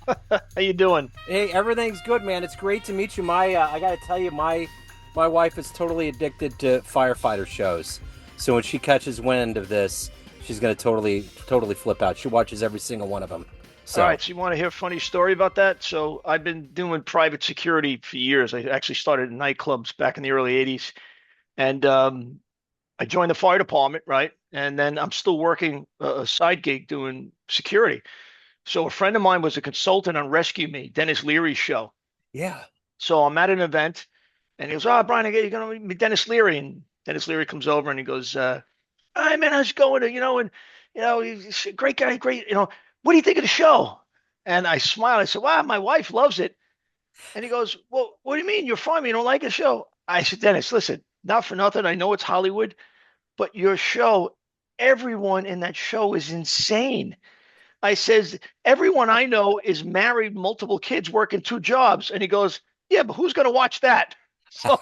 How you doing? Hey, everything's good, man. It's great to meet you. I got to tell you, my wife is totally addicted to firefighter shows. So when she catches wind of this, she's gonna totally flip out. She watches every single one of them. All So right, so you want to hear a funny story about that? So I've been doing private security for years. I actually started in nightclubs back in the early 80s. And I joined the fire department, right? And then I'm still working a side gig doing security. So a friend of mine was a consultant on Rescue Me, Dennis Leary's show. yeah, So I'm at an event and he goes, "Oh, Brian, you're going to meet Dennis Leary." And Dennis Leary comes over and he goes, "Hi, man, how's it going?" He's a great guy, great, what do you think of the show? And I smiled. I said, "Wow, my wife loves it." And he goes, "Well, what do you mean? You're fine. You don't like the show?" I said, "Dennis, listen, not for nothing. I know it's Hollywood, but your show, everyone in that show is insane." I says, "Everyone I know is married, multiple kids, working two jobs." And he goes, "Yeah, but who's going to watch that?" So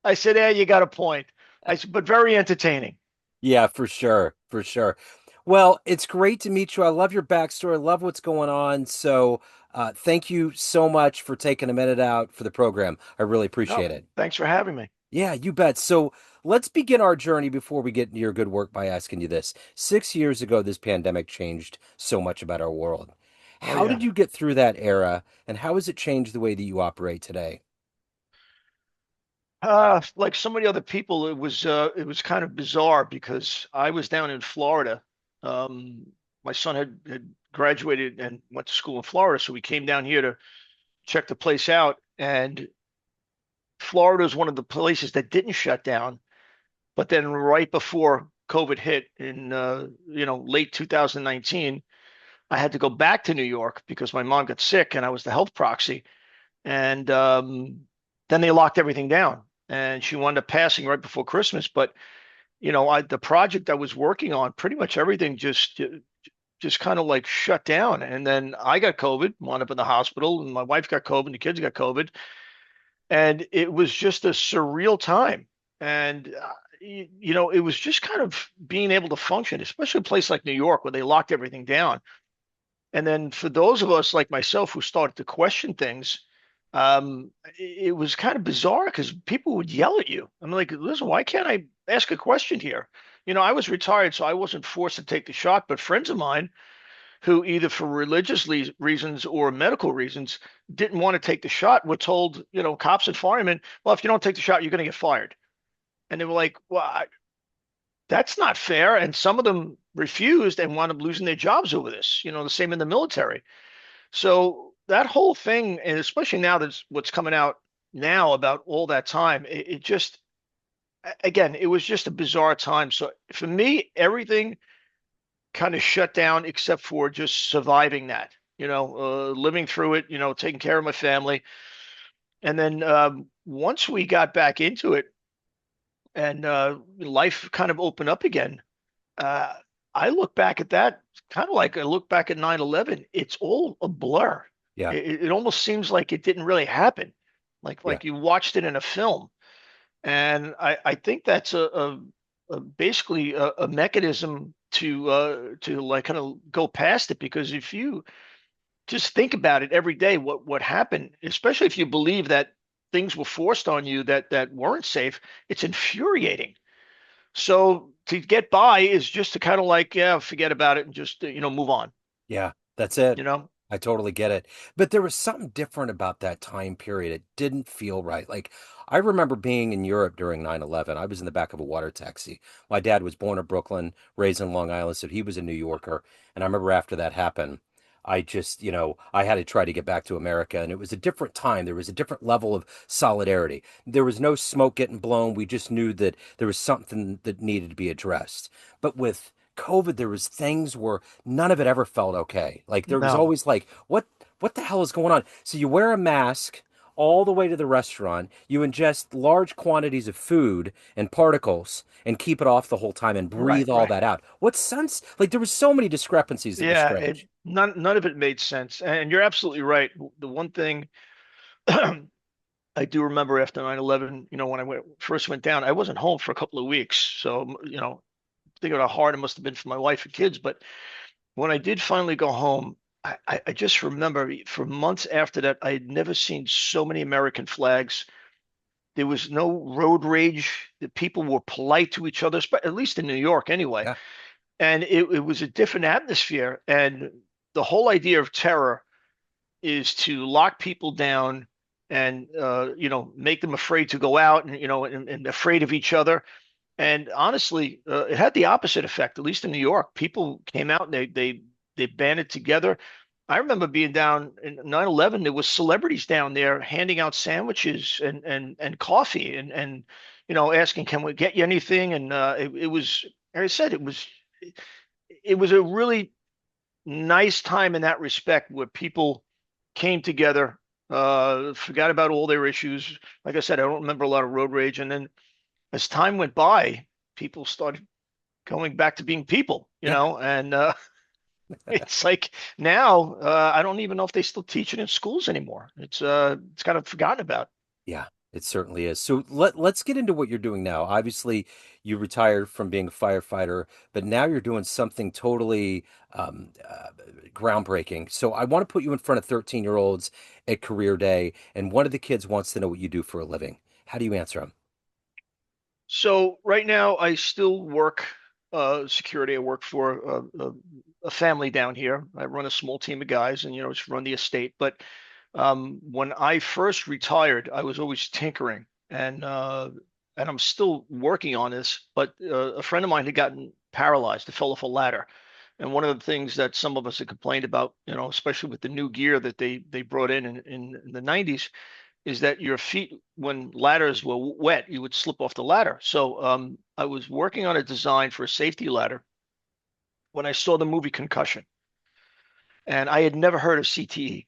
I said, "Yeah, you got a point." I said, "But very entertaining." yeah, for sure, for sure. Well, it's great to meet you. I love your backstory. I love what's going on. So, thank you so much for taking a minute out for the program. I really No, appreciate it. thanks for having me. Yeah, you bet. So let's begin our journey before we get into your good work by asking you this. 6 years ago, this pandemic changed so much about our world. Oh, How yeah. did you get through that era, and how has it changed the way that you operate today? Like so many other people, it was kind of bizarre because I was down in Florida. My son had graduated and went to school in Florida, so we came down here to check the place out. And Florida is one of the places that didn't shut down. But then right before COVID hit in late 2019, I had to go back to New York because my mom got sick and I was the health proxy. And then they locked everything down, and she wound up passing right before Christmas. But the project I was working on, pretty much everything just kind of like shut down. And then I got COVID, wound up in the hospital, and my wife got COVID, and the kids got COVID, and it was just a surreal time. And it was just kind of being able to function, especially a place like New York where they locked everything down. And then for those of us like myself who started to question things, it was kind of bizarre because people would yell at you. I'm like, "Listen, why can't I ask a question here?" I was retired, so I wasn't forced to take the shot, but friends of mine who either for religious reasons or medical reasons didn't want to take the shot were told, cops and firemen, "Well, if you don't take the shot, you're going to get fired." And they were like, "Well, that's not fair." And some of them refused and wound up losing their jobs over this. The same in the military. So that whole thing, and especially now that's what's coming out now about all that time, it just, again, it was just a bizarre time. So for me, everything kind of shut down except for just surviving that, living through it, taking care of my family. And then once we got back into it and life kind of opened up again, uh, I look back at that kind of like I look back at 9/11. It's all a blur. Yeah, It almost seems like it didn't really happen, like yeah. you watched it in a film. And I think that's basically a mechanism to like kind of go past it, because if you just think about it every day, what happened, especially if you believe that things were forced on you that weren't safe, it's infuriating. So to get by is just to kind of like, yeah, forget about it and just move on. Yeah, that's it. You know? I totally get it. But there was something different about that time period. It didn't feel right. Like, I remember being in Europe during 9/11. I was in the back of a water taxi. My dad was born in Brooklyn, raised in Long Island, so he was a New Yorker. And I remember after that happened, I just, I had to try to get back to America. And it was a different time. There was a different level of solidarity. There was no smoke getting blown. We just knew that there was something that needed to be addressed. But with COVID, there was things where none of it ever felt okay. Like there was No. always like, what the hell is going on? So you wear a mask all the way to the restaurant, you ingest large quantities of food and particles and keep it off the whole time and Right, breathe all right. that out. What sense? Like there was so many discrepancies that were Yeah, strange. none of it made sense. And you're absolutely right. The one thing I do remember after 9/11, when first went down, I wasn't home for a couple of weeks. So, think of how hard it must have been for my wife and kids. But when I did finally go home, I just remember for months after that, I had never seen so many American flags. There was no road rage. The people were polite to each other, at least in New York anyway. Yeah, And it was a different atmosphere. And the whole idea of terror is to lock people down and make them afraid to go out and and afraid of each other. And honestly, it had the opposite effect, at least in New York. People came out and they banded together. I remember being down in 9/11, there was celebrities down there handing out sandwiches and coffee and asking, "Can we get you anything?" And it was, like I said, it was a really nice time in that respect where people came together, forgot about all their issues. Like I said, I don't remember a lot of road rage. And then as time went by, people started going back to being people, yeah, and it's like now I don't even know if they still teach it in schools anymore. It's kind of forgotten about. yeah. It certainly is. So let's get into what you're doing now. Obviously, you retired from being a firefighter, but now you're doing something totally groundbreaking. So I want to put you in front of 13-year-olds at career day, and one of the kids wants to know what you do for a living. How do you answer them? So right now I still work security. I work for a family down here. I run a small team of guys and just run the estate. But when I first retired, I was always tinkering and I'm still working on this. But a friend of mine had gotten paralyzed, fell off a ladder. And one of the things that some of us had complained about, especially with the new gear that they brought in the 90s, is that your feet, when ladders were wet, you would slip off the ladder. So I was working on a design for a safety ladder when I saw the movie Concussion, and I had never heard of CTE.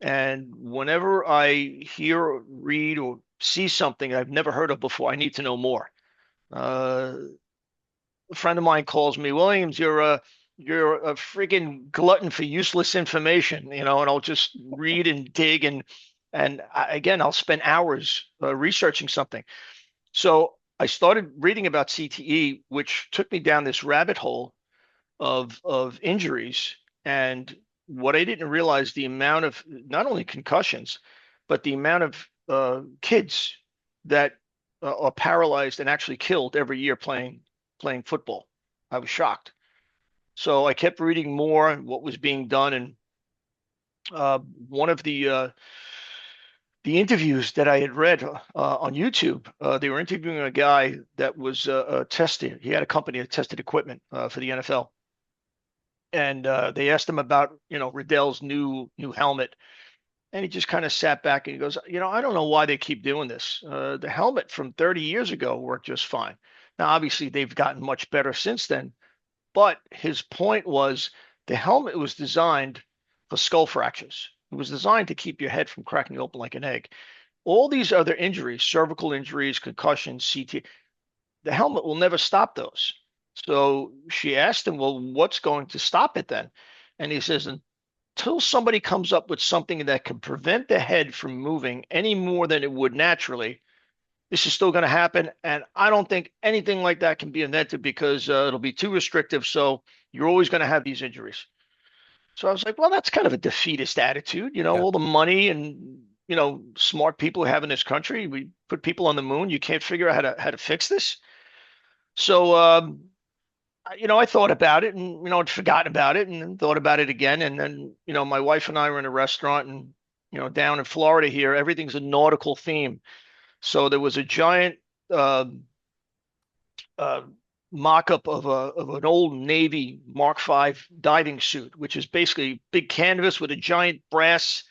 And whenever I hear, or read, or see something I've never heard of before, I need to know more. Uh, a friend of mine calls me, Williams, you're a freaking glutton for useless information, and I'll just read and dig again, I'll spend hours researching something. So I started reading about CTE, which took me down this rabbit hole of injuries. And what I didn't realize, the amount of not only concussions, but the amount of kids that are paralyzed and actually killed every year playing football. I was shocked. So I kept reading more and what was being done. And one of the interviews that I had read on YouTube, they were interviewing a guy that was a tester. He had a company that tested equipment for the NFL, and they asked him about Riddell's new helmet, and he just kind of sat back and he goes, I don't know why they keep doing this. The helmet from 30 years ago worked just fine. Now, obviously, they've gotten much better since then, but his point was the helmet was designed for skull fractures. It was designed to keep your head from cracking open like an egg. All these other injuries, cervical injuries, concussions, CT, the helmet will never stop those. So she asked him, well, what's going to stop it then? And he says, until somebody comes up with something that can prevent the head from moving any more than it would naturally, this is still going to happen. And I don't think anything like that can be invented because it'll be too restrictive. So you're always going to have these injuries. So I was like, well, that's kind of a defeatist attitude. Yeah. All the money and smart people we have in this country. We put people on the moon. You can't figure out how to fix this. So I thought about it and I'd forgotten about it and then thought about it again. And then my wife and I were in a restaurant and down in Florida here, everything's a nautical theme. So there was a giant uh, uh, mock-up of an old Navy Mark V diving suit, which is basically big canvas with a giant brass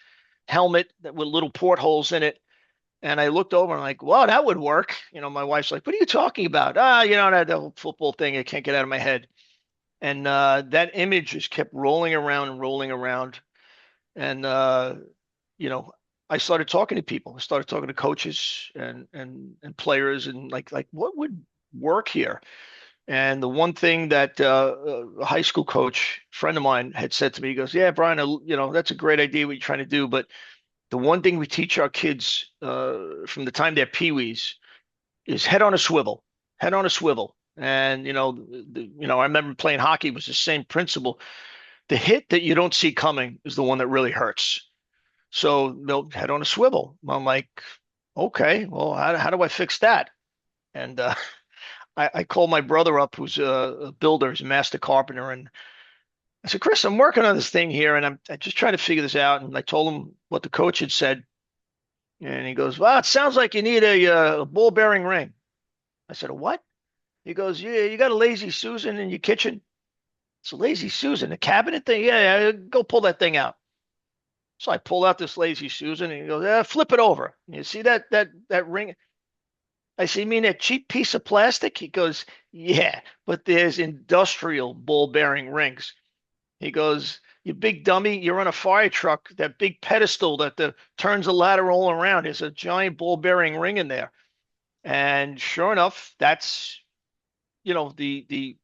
helmet with little portholes in it. And I looked over and I'm like, wow, that would work. My wife's like, what are you talking about? That the whole football thing, I can't get out of my head. And that image just kept rolling around and rolling around. And you know, I started talking to people. I started talking to coaches and players and like what would work here? And the one thing that a high school coach friend of mine had said to me, he goes, "Yeah, Brian, that's a great idea what you're trying to do, but the one thing we teach our kids from the time they're peewees is head on a swivel, head on a swivel." And I remember playing hockey, it was the same principle. The hit that you don't see coming is the one that really hurts. So they'll head on a swivel. I'm like, okay, well, how do I fix that? And I called my brother up, who's a builder, he's a master carpenter, and I said, Chris, I'm working on this thing here, and I just trying to figure this out. And I told him what the coach had said, and he goes, "Well, it sounds like you need a ball bearing ring." I said, "A what?" He goes, "Yeah, you got a lazy Susan in your kitchen." It's a lazy Susan, a cabinet thing. Yeah, yeah, go pull that thing out. So I pulled out this lazy Susan, and he goes, "Flip it over. You see that ring?" I say, "You mean that cheap piece of plastic?" He goes, "Yeah, but there's industrial ball bearing rings." He goes, "You big dummy, you're on a fire truck, that big pedestal that turns the ladder all around. There's a giant ball bearing ring in there." And sure enough, that's, the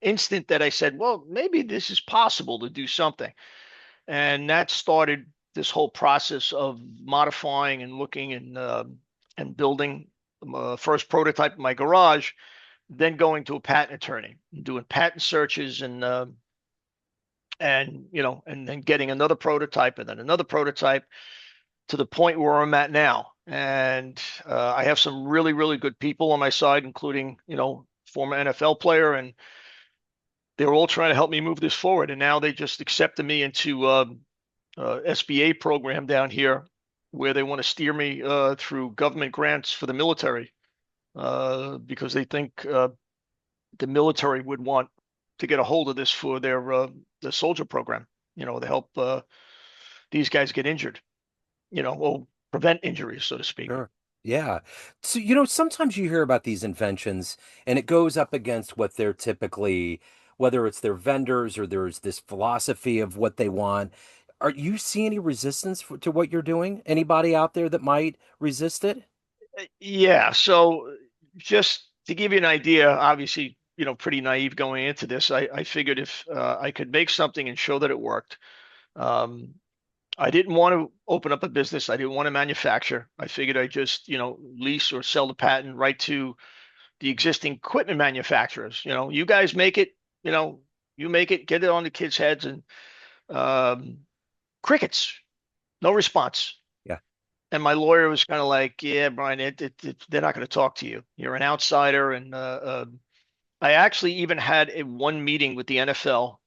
instant that I said, well, maybe this is possible to do something. And that started this whole process of modifying and looking and building first prototype in my garage, then going to a patent attorney, doing patent searches and then getting another prototype and then another prototype to the point where I'm at now. And I have some really, really good people on my side, including, former NFL player, and they were all trying to help me move this forward. And now they just accepted me into SBA program down here where they want to steer me through government grants for the military because they think the military would want to get a hold of this for their soldier program, to help these guys get injured, or prevent injuries, so to speak. Sure. Yeah. So, sometimes you hear about these inventions and it goes up against what they're typically, whether it's their vendors or there's this philosophy of what they want. Are you see any resistance to what you're doing? Anybody out there that might resist it? Yeah. So just to give you an idea, obviously, pretty naive going into this, I figured if I could make something and show that it worked. Um, I didn't want to open up a business. I didn't want to manufacture. I figured I just, lease or sell the patent right to the existing equipment manufacturers. You guys make it, you know, you make it, get it on the kids' heads, and um, crickets, no response. Yeah. And my lawyer was kind of like, "Yeah, Brian, they're not going to talk to you. You're an outsider." And I actually even had one meeting with the NFL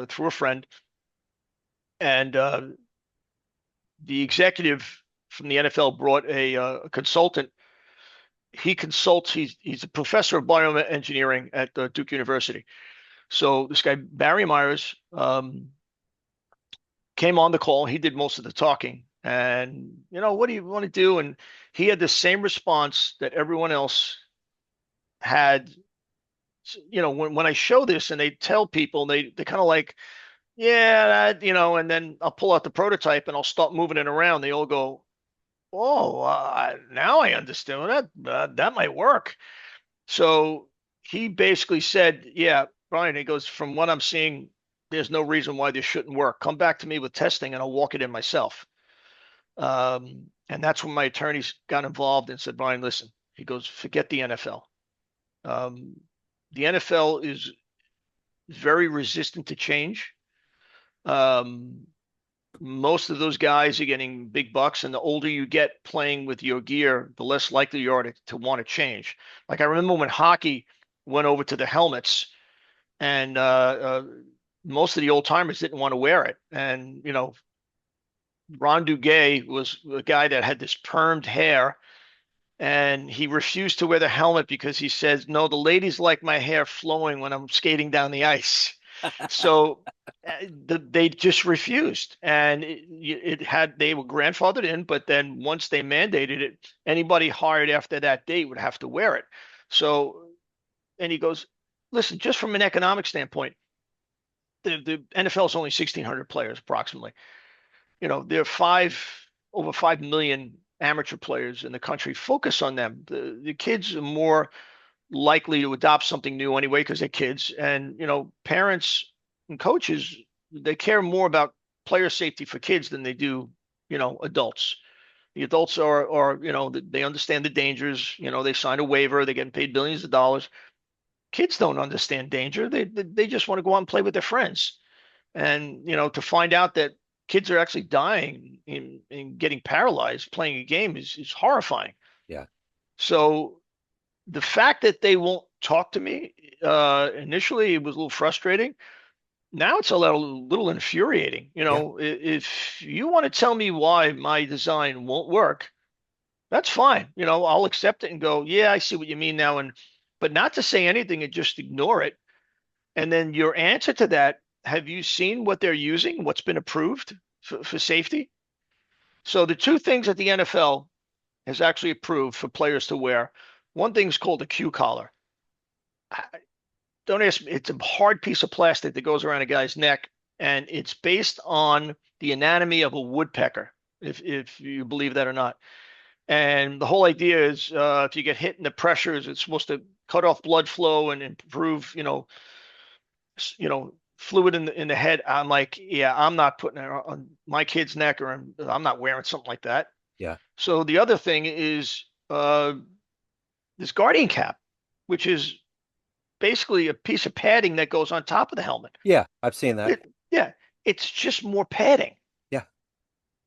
through a friend, and the executive from the NFL brought a consultant. He consults. He's a professor of bioengineering at Duke University. So this guy Barry Myers came on the call. He did most of the talking, and what do you want to do? And he had the same response that everyone else had. When I show this and they tell people, they kind of like, yeah, and then I'll pull out the prototype and I'll start moving it around. They all go, oh, now I understand. Well, that might work. So he basically said, yeah, Brian, he goes, from what I'm seeing, there's no reason why this shouldn't work. Come back to me with testing and I'll walk it in myself. And that's when my attorneys got involved and said, Brian, listen, he goes, forget the NFL. Um, the NFL is very resistant to change. Um, most of those guys are getting big bucks, and the older you get playing with your gear, the less likely you are to want to change. Like I remember when hockey went over to the helmets, and most of the old timers didn't want to wear it. And Ron Duguay was a guy that had this permed hair, and he refused to wear the helmet because he says, "No, the ladies like my hair flowing when I'm skating down the ice." So they just refused, and they were grandfathered in. But then once they mandated it, anybody hired after that date would have to wear it. So, and he goes, "Listen, just from an economic standpoint, the NFL is only 1,600 players approximately. There are over 5 million amateur players in the country. Focus on them. The kids are more likely to adopt something new anyway because they're kids, and parents and coaches, they care more about player safety for kids than they do adults. The adults are they understand the dangers. They sign a waiver, they're getting paid billions of dollars. Kids don't understand danger. They just want to go out and play with their friends. And, to find out that kids are actually dying and getting paralyzed playing a game is horrifying. Yeah. So the fact that they won't talk to me, initially it was a little frustrating. Now it's a little infuriating. Yeah. If you want to tell me why my design won't work, that's fine. I'll accept it and go, yeah, I see what you mean now. But not to say anything and just ignore it. And then your answer to that, have you seen what they're using? What's been approved for safety? So the two things that the NFL has actually approved for players to wear, one thing's called a Q collar. Don't ask me. It's a hard piece of plastic that goes around a guy's neck, and it's based on the anatomy of a woodpecker, if you believe that or not. And the whole idea is, if you get hit in the pressures, it's supposed to cut off blood flow and improve, fluid in the head. I'm like, yeah, I'm not putting it on my kid's neck, or I'm not wearing something like that. Yeah. So the other thing is this guardian cap, which is basically a piece of padding that goes on top of the helmet. Yeah. I've seen that. Yeah, it's just more padding. Yeah.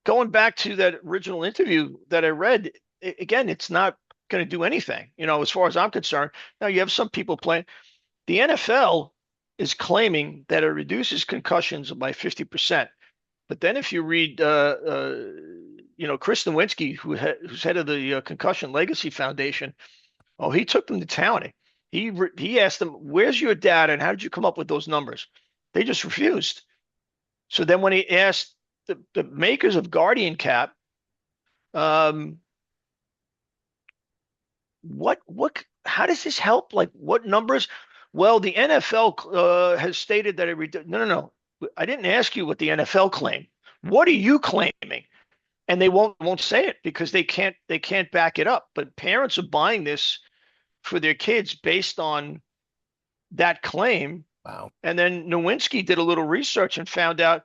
Going back to that original interview that I read, again, it's not going to do anything, as far as I'm concerned. Now, you have some people playing. The NFL is claiming that it reduces concussions by 50%. But then if you read, Chris Nowinski, who's head of the Concussion Legacy Foundation, oh, he took them to town. He asked them, "Where's your data, and how did you come up with those numbers?" They just refused. So then when he asked the makers of Guardian Cap, um, how does this help? Like, what numbers? Well, the NFL has stated that no, no, no. I didn't ask you what the NFL claimed. What are you claiming? And they won't say it because they can't back it up. But parents are buying this for their kids based on that claim. Wow. And then Nowinski did a little research and found out,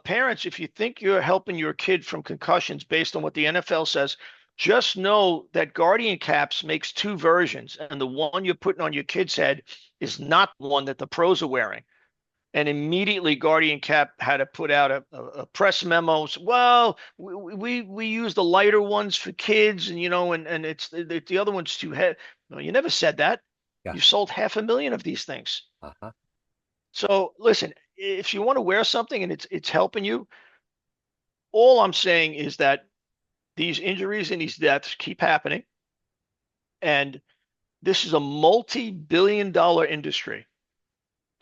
parents, if you think you're helping your kid from concussions based on what the NFL says, just know that Guardian Caps makes two versions, and the one you're putting on your kid's head is not the one that the pros are wearing. And immediately Guardian Cap had to put out a press memo. Well, we use the lighter ones for kids, and it's the other one's too heavy. No, you never said that. Yeah. You sold 500,000 of these things. Uh-huh. So listen, if you want to wear something and it's helping you, all I'm saying is that these injuries and these deaths keep happening, and this is a multi-billion-dollar industry.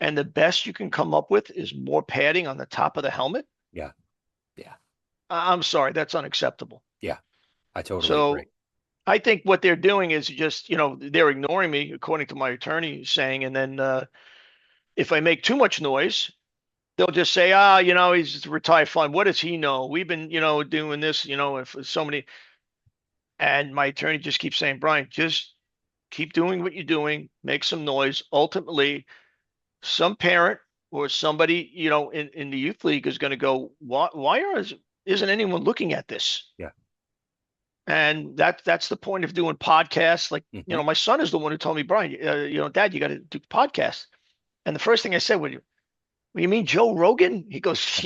And the best you can come up with is more padding on the top of the helmet. Yeah. Yeah. I'm sorry, that's unacceptable. Yeah. I totally agree. So I think what they're doing is just, they're ignoring me, according to my attorney saying, and then if I make too much noise, they'll just say, he's a retired fund. What does he know? We've been, doing this, if so many. And my attorney just keeps saying, Brian, just keep doing what you're doing, make some noise. Ultimately, some parent or somebody, in the youth league is going to go, why isn't anyone looking at this? Yeah. And that's the point of doing podcasts. Like, Mm-hmm. my son is the one who told me, Brian, Dad, you got to do podcasts. And the first thing I said, what do you mean Joe Rogan? He goes,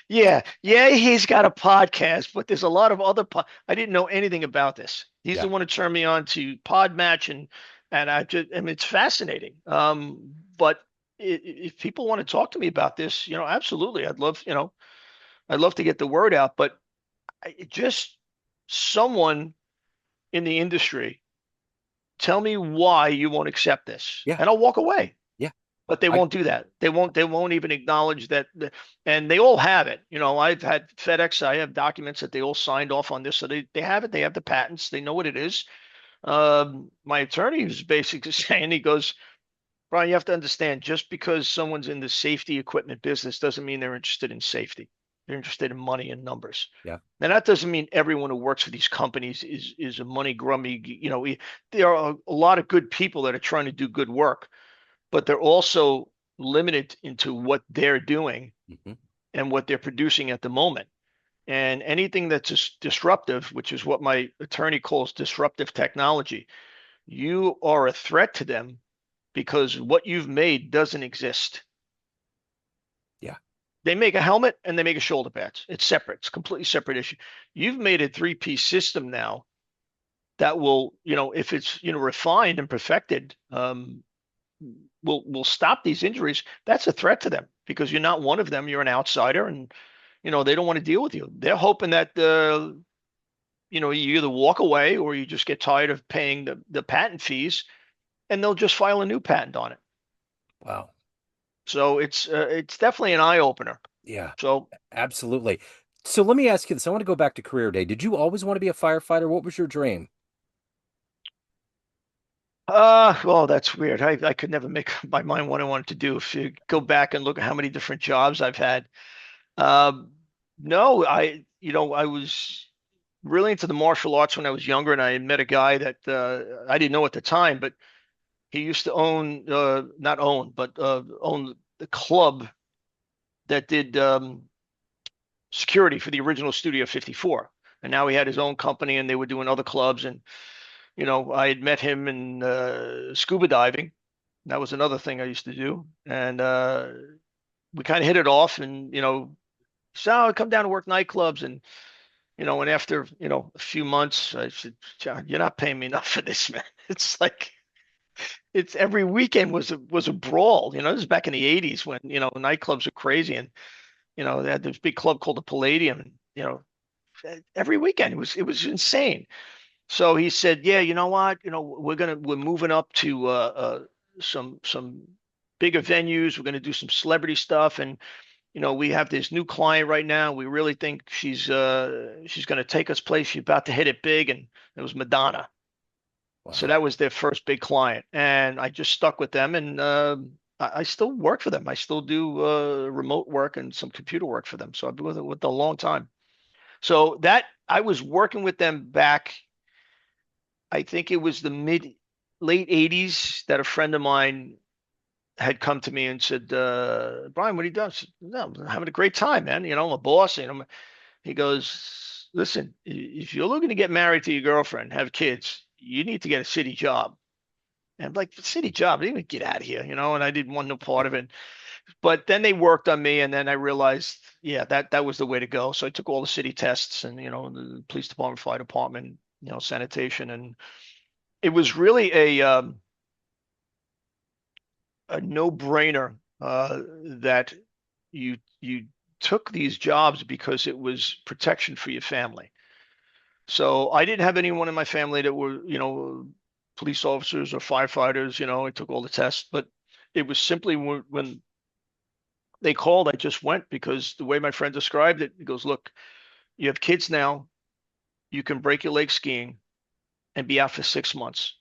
yeah, he's got a podcast, but there's a lot of other I didn't know anything about this. He's Yeah. the one who turned me on to Podmatch, and it's fascinating. But if people want to talk to me about this, absolutely, I'd love to get the word out, but just someone in the industry tell me why you won't accept this, Yeah. and I'll walk away. Yeah. But they I won't do that. They won't even acknowledge that. And they all have it. I've had FedEx. I have documents that they all signed off on this. So they have it. They have the patents. They know what it is. My attorney was basically saying, he goes, Brian, you have to understand, just because someone's in the safety equipment business doesn't mean they're interested in safety. They're interested in money and numbers. yeah. Now, that doesn't mean everyone who works for these companies is a money grummy. There are a lot of good people that are trying to do good work, but they're also limited into what they're doing Mm-hmm. and what they're producing at the moment. And anything that's disruptive, which is what my attorney calls disruptive technology, you are a threat to them because what you've made doesn't exist. Yeah. They make a helmet and they make a shoulder pads. It's separate. It's a completely separate issue. You've made a three-piece system now that will, if it's, refined and perfected, will stop these injuries. That's a threat to them because you're not one of them. You're an outsider, and they don't want to deal with you. They're hoping that you either walk away or you just get tired of paying the patent fees, and they'll just file a new patent on it. Wow. So it's definitely an eye opener. Yeah, So absolutely. So let me ask you this. I want to go back to career day. Did you always want to be a firefighter? What was your dream? well, that's weird. I could never make up my mind what I wanted to do. If you go back and look at how many different jobs I've had, um, no, I was really into the martial arts when I was younger, and I met a guy that I didn't know at the time, but he used to own, not own, but own the club that did security for the original Studio 54. And now he had his own company, and they were doing other clubs. And I had met him in scuba diving. That was another thing I used to do, and we kind of hit it off. And so I'd come down to work nightclubs, and and after a few months, I said, "John, you're not paying me enough for this, man." It's like it's every weekend was a brawl. This is back in the '80s when nightclubs are crazy, and they had this big club called the Palladium, and every weekend it was insane. So he said, "Yeah, you know what? We're moving up to some bigger venues. We're gonna do some celebrity stuff, and we have this new client right now. We really think she's gonna take us place. She's about to hit it big." And it was Madonna. So Wow. that was their first big client, and I just stuck with them, and I still work for them. I still do remote work and some computer work for them. So I've been with them a long time. So that I was working with them back. I think it was the mid late 80s that a friend of mine had come to me and said, "Brian, what are you doing?" I said, "No, I'm having a great time, man. I'm a boss." He goes, "Listen, if you're looking to get married to your girlfriend, have kids, you need to get a city job." And I'm like, "City job? I didn't even get out of here, and I didn't want no part of it." But then they worked on me, and then I realized, yeah, that was the way to go. So I took all the city tests, and the police department, fire department, sanitation, and it was really a no-brainer that you took these jobs because it was protection for your family. So I didn't have anyone in my family that were, police officers or firefighters. I took all the tests, but it was simply when they called, I just went because the way my friend described it, he goes, "Look, you have kids now. You can break your leg skiing and be out for 6 months.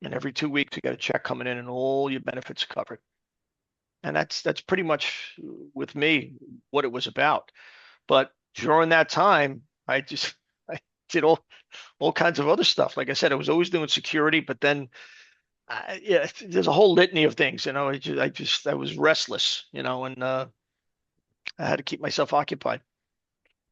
And every 2 weeks, you got a check coming in and all your benefits covered." And that's pretty much with me what it was about. But during that time, I did all kinds of other stuff. Like I said, I was always doing security, but then yeah, there's a whole litany of things. I was restless, and I had to keep myself occupied.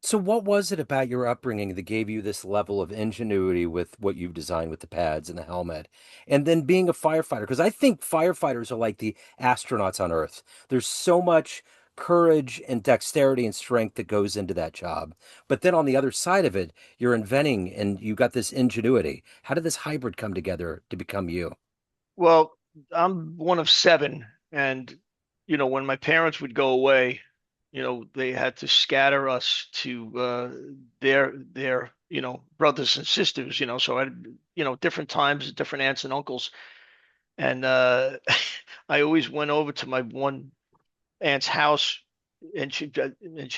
So what was it about your upbringing that gave you this level of ingenuity with what you've designed with the pads and the helmet? And then being a firefighter, because I think firefighters are like the astronauts on Earth. There's so much courage and dexterity and strength that goes into that job. But then on the other side of it, you're inventing and you got this ingenuity. How did this hybrid come together to become you? Well, I'm one of seven, and when my parents would go away, they had to scatter us to their brothers and sisters. So I had different times, different aunts and uncles, and I always went over to my one aunt's house, and she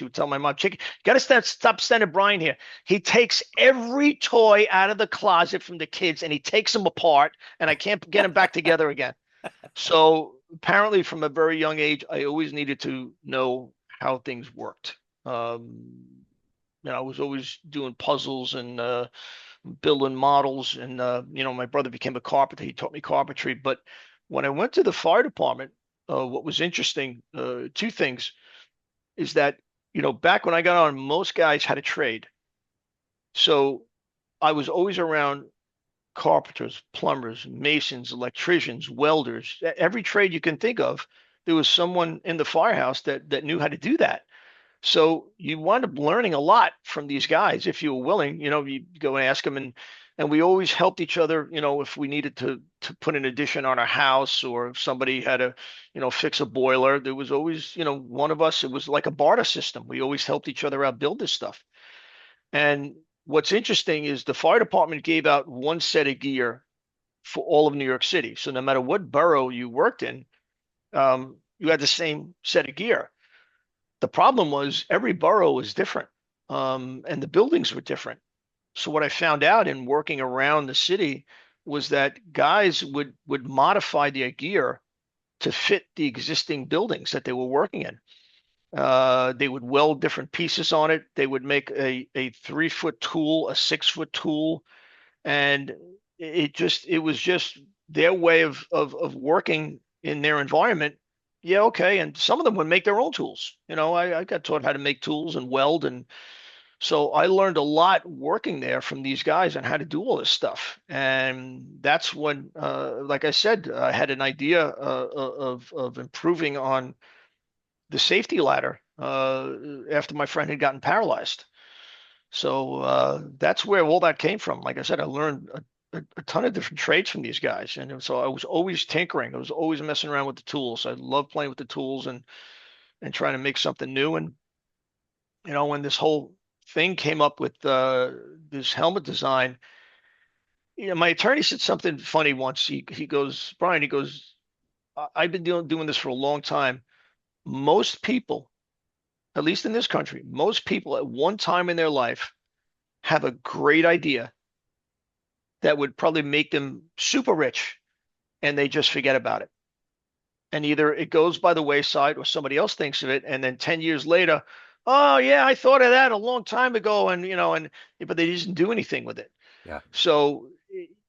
would tell my mom, "Chicken, gotta stop sending Brian here. He takes every toy out of the closet from the kids, and he takes them apart, and I can't get them back together again." So apparently, from a very young age, I always needed to know how things worked. I was always doing puzzles and building models, and my brother became a carpenter. He taught me carpentry. But when I went to the fire department, what was interesting, two things, is that back when I got on, most guys had a trade. So I was always around carpenters, plumbers, masons, electricians, welders, every trade you can think of. there was someone in the firehouse that knew how to do that. So you wind up learning a lot from these guys if you were willing. You go and ask them, and we always helped each other. If we needed to put an addition on our house, or if somebody had to, fix a boiler, there was always, one of us. It was like a barter system. We always helped each other out build this stuff. And what's interesting is the fire department gave out one set of gear for all of New York City. So no matter what borough you worked in, you had the same set of gear. The problem was every borough was different, and the buildings were different. So what I found out in working around the city was that guys would modify their gear to fit the existing buildings that they were working in. They would weld different pieces on it. They would make a 3 foot tool, a 6 foot tool, and it was just their way of working in their environment. Yeah, okay. And some of them would make their own tools. I got taught how to make tools and weld, and so I learned a lot working there from these guys on how to do all this stuff. And that's when, like I said, I had an idea of improving on the safety ladder after my friend had gotten paralyzed. So that's where all that came from. Like I said, I learned a ton of different trades from these guys, and so I was always tinkering. I was always messing around with the tools. I love playing with the tools and trying to make something new. And when this whole thing came up with this helmet design, my attorney said something funny once. He goes, Brian, he goes, I've been doing this for a long time. Most people, at least in this country, most people at one time in their life have a great idea that would probably make them super rich, and they just forget about it. And either it goes by the wayside or somebody else thinks of it, and then 10 years later, oh yeah, I thought of that a long time ago, and but they didn't do anything with it. Yeah. So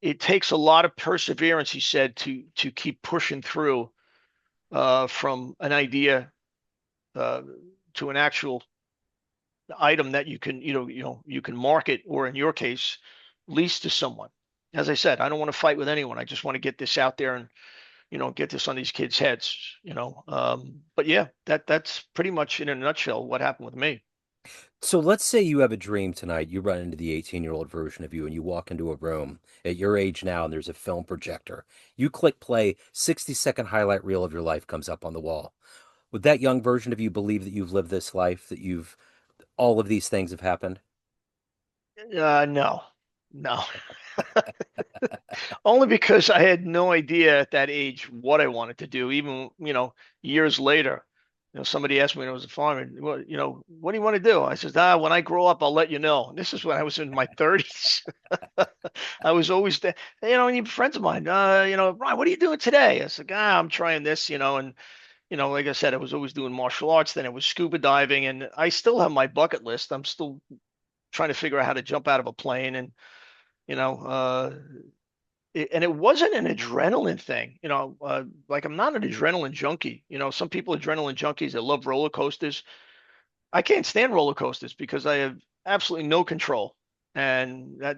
it takes a lot of perseverance, he said, to keep pushing through from an idea uh, to an actual item that you can you can market, or in your case, lease to someone. As I said, I don't want to fight with anyone. I just want to get this out there and get this on these kids' heads. But yeah, that's pretty much in a nutshell what happened with me. So let's say you have a dream tonight. You run into the 18-year-old version of you and you walk into a room at your age now and there's a film projector. You click play, 60-second highlight reel of your life comes up on the wall. Would that young version of you believe that you've lived this life, that you've all of these things have happened? No, no. Only because I had no idea at that age what I wanted to do. Even, years later, somebody asked me when I was a farmer, what do you want to do? I said, when I grow up, I'll let you know. And this is when I was in my 30s. I was always there, and even friends of mine, Brian, what are you doing today? I said, I'm trying this, and, like I said, I was always doing martial arts. Then it was scuba diving, and I still have my bucket list. I'm still trying to figure out how to jump out of a plane, and, you know, uh, and it wasn't an adrenaline thing, like I'm not an adrenaline junkie. Some people are adrenaline junkies that love roller coasters. I can't stand roller coasters because I have absolutely no control. And I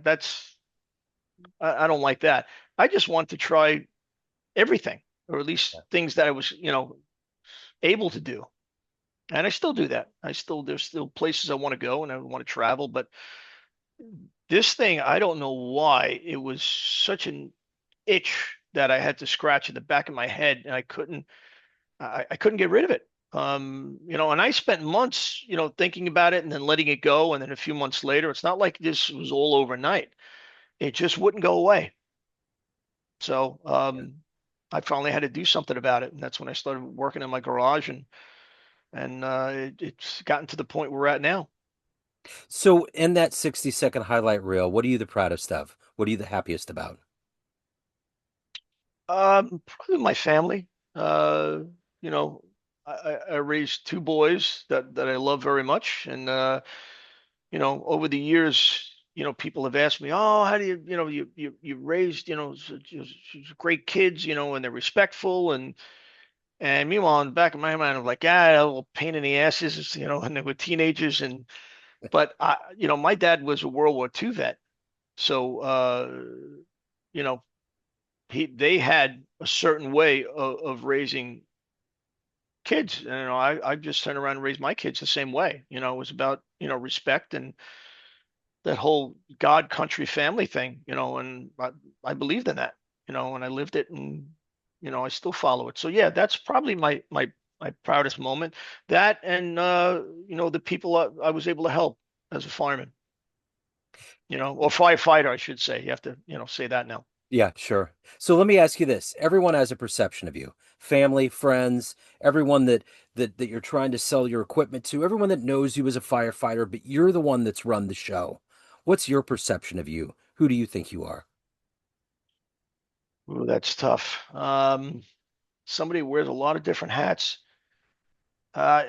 don't like that. I just want to try everything, or at least things that I was, able to do. And I still do that. There's still places I want to go and I want to travel, but this thing, I don't know why it was such an itch that I had to scratch in the back of my head, and I couldn't get rid of it. And I spent months, thinking about it and then letting it go, and then a few months later, it's not like this was all overnight. It just wouldn't go away. So I finally had to do something about it, and that's when I started working in my garage, and it's gotten to the point we're at now. So in that 60-second highlight reel, what are you the proudest of? What are you the happiest about? Probably my family. Uh, you know, I raised two boys that I love very much, and over the years, people have asked me, "Oh, how do you raised, great kids, and they're respectful." And meanwhile, in the back of my mind, I'm like, a little pain in the asses, and they were teenagers, but my dad was a World War II vet, so you know, they had a certain way of raising kids. And, I just turned around and raised my kids the same way. It was about, respect and that whole God, country, family thing, and I believed in that, and I lived it, and I still follow it. So yeah, that's probably my proudest moment. That and the people I was able to help as a fireman, or firefighter, I should say. You have to, say that now. Yeah, sure. So let me ask you this. Everyone has a perception of you. Family, friends, everyone that you're trying to sell your equipment to, everyone that knows you as a firefighter, but you're the one that's run the show. What's your perception of you? Who do you think you are? Ooh, that's tough. Somebody who wears a lot of different hats. Uh,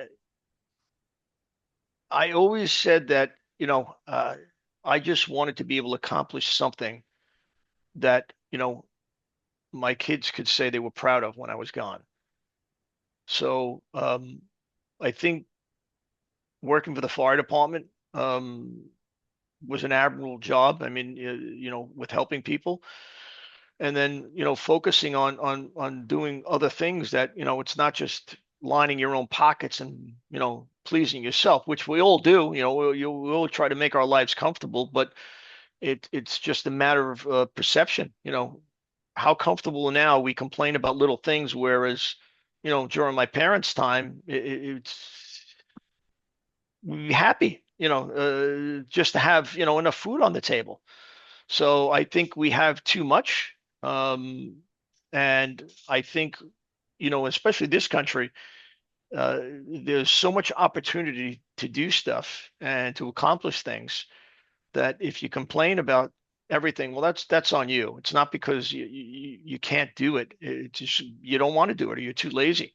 I always said that, I just wanted to be able to accomplish something that, my kids could say they were proud of when I was gone. So I think working for the fire department was an admirable job. I mean, with helping people, and then focusing on doing other things that it's not just lining your own pockets and pleasing yourself, which we all do. We all try to make our lives comfortable, but it's just a matter of perception. How comfortable now we complain about little things, whereas during my parents' time, it's we happy, just to have enough food on the table. So I think we have too much, and I think especially this country, there's so much opportunity to do stuff and to accomplish things that if you complain about everything, well, that's on you. It's not because you can't do it. It's just you don't want to do it or you're too lazy.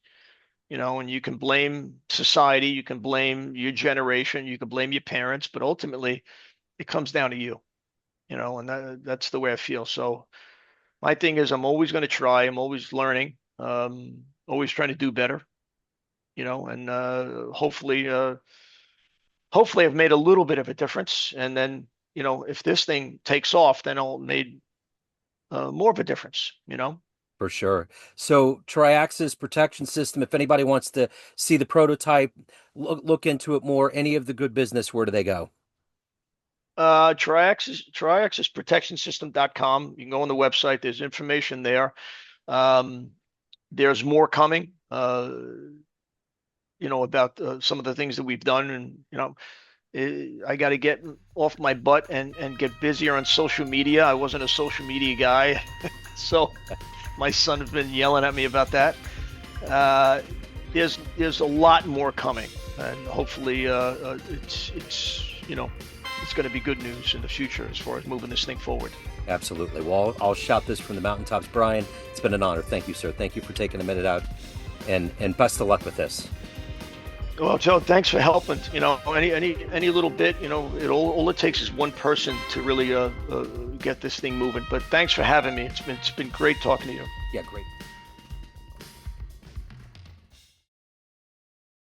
And you can blame society, you can blame your generation, you can blame your parents, but ultimately it comes down to you, and that's the way I feel. So my thing is I'm always going to try, I'm always learning, always trying to do better, and hopefully I've made a little bit of a difference. And then, if this thing takes off, then I'll made more of a difference. For sure. So Triaxis protection system, if anybody wants to see the prototype, look into it more, any of the good business, where do they go? Triaxisprotectionsystem.com. You can go on the website. There's information there. Um, there's more coming, about some of the things that we've done. And, I got to get off my butt and get busier on social media. I wasn't a social media guy. So my son has been yelling at me about that. Uh, there's a lot more coming, and hopefully it's going to be good news in the future as far as moving this thing forward. Absolutely. Well, I'll shout this from the mountaintops. Brian, it's been an honor. Thank you, sir. Thank you for taking a minute out, and best of luck with this. Well, Joe, thanks for helping. Any little bit, all it takes is one person to really get this thing moving. But thanks for having me. It's been great talking to you. Yeah, great.